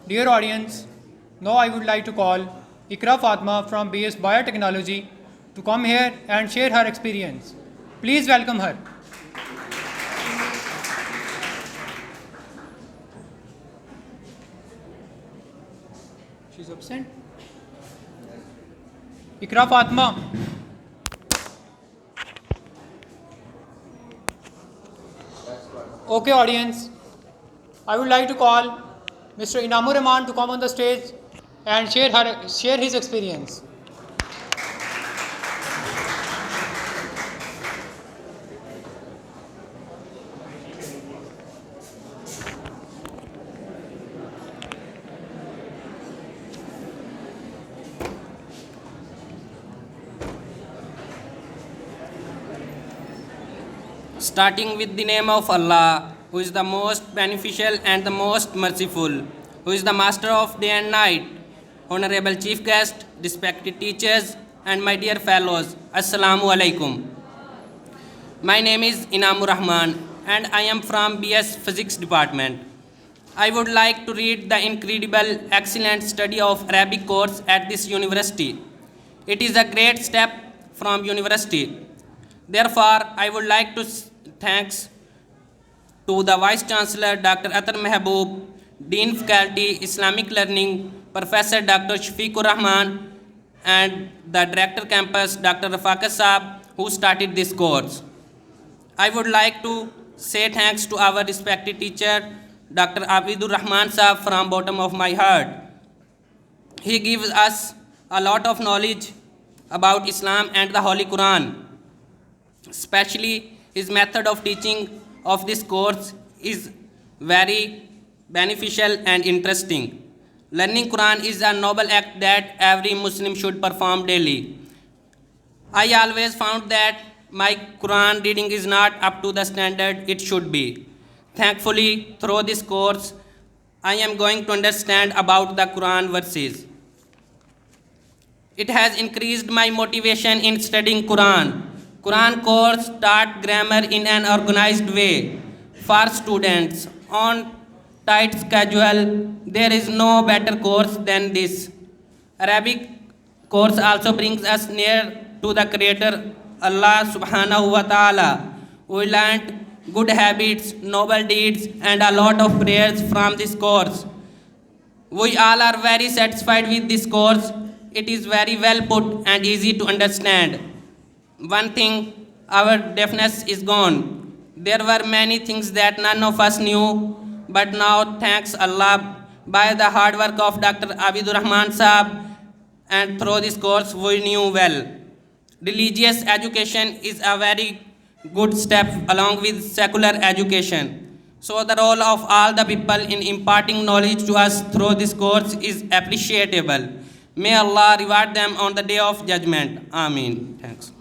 Dear audience, now I would like to call Ikra Fatma from BS Biotechnology to come here and share her experience. Please welcome her. She's absent. Ikra Fatma. Okay, audience, I would like to call Mr. Rahman to come on the stage and share his experience. Starting with the name of Allah, who is the most beneficial and the most merciful, who is the master of day and night. Honorable chief guest, respected teachers, and my dear fellows, Assalamu alaikum. My name is Rahman, and I am from BS Physics Department. I would like to read the incredible, excellent study of Arabic course at this university. It is a great step from university. Therefore, I would like to thanks to the Vice Chancellor Dr. Atar Mehboob, Dean Faculty Islamic Learning, Professor Dr. Shafiqur Rahman, and the Director Campus Dr. Rafaqat Saab, who started this course. I would like to say thanks to our respected teacher Dr. Rahman Saab from bottom of my heart. He gives us a lot of knowledge about Islam and the Holy Quran. Especially his method of teaching of this course is very beneficial and interesting. Learning Quran is a noble act that every Muslim should perform daily. I always found that my Quran reading is not up to the standard it should be. Thankfully, through this course, I am going to understand about the Quran verses. It has increased my motivation in studying Quran. Quran course taught grammar in an organized way for students on tight schedule. There is no better course than this. Arabic course also brings us near to the Creator Allah subhanahu wa ta'ala. We learned good habits, noble deeds, and a lot of prayers from this course. We all are very satisfied with this course. It is very well put and easy to understand. One thing, our deafness is gone. There were many things that none of us knew, but now, thanks Allah, by the hard work of Dr. Rahman Saab, and through this course, we knew well. Religious education is a very good step along with secular education. So the role of all the people in imparting knowledge to us through this course is appreciable. May Allah reward them on the day of judgment. Ameen. Thanks.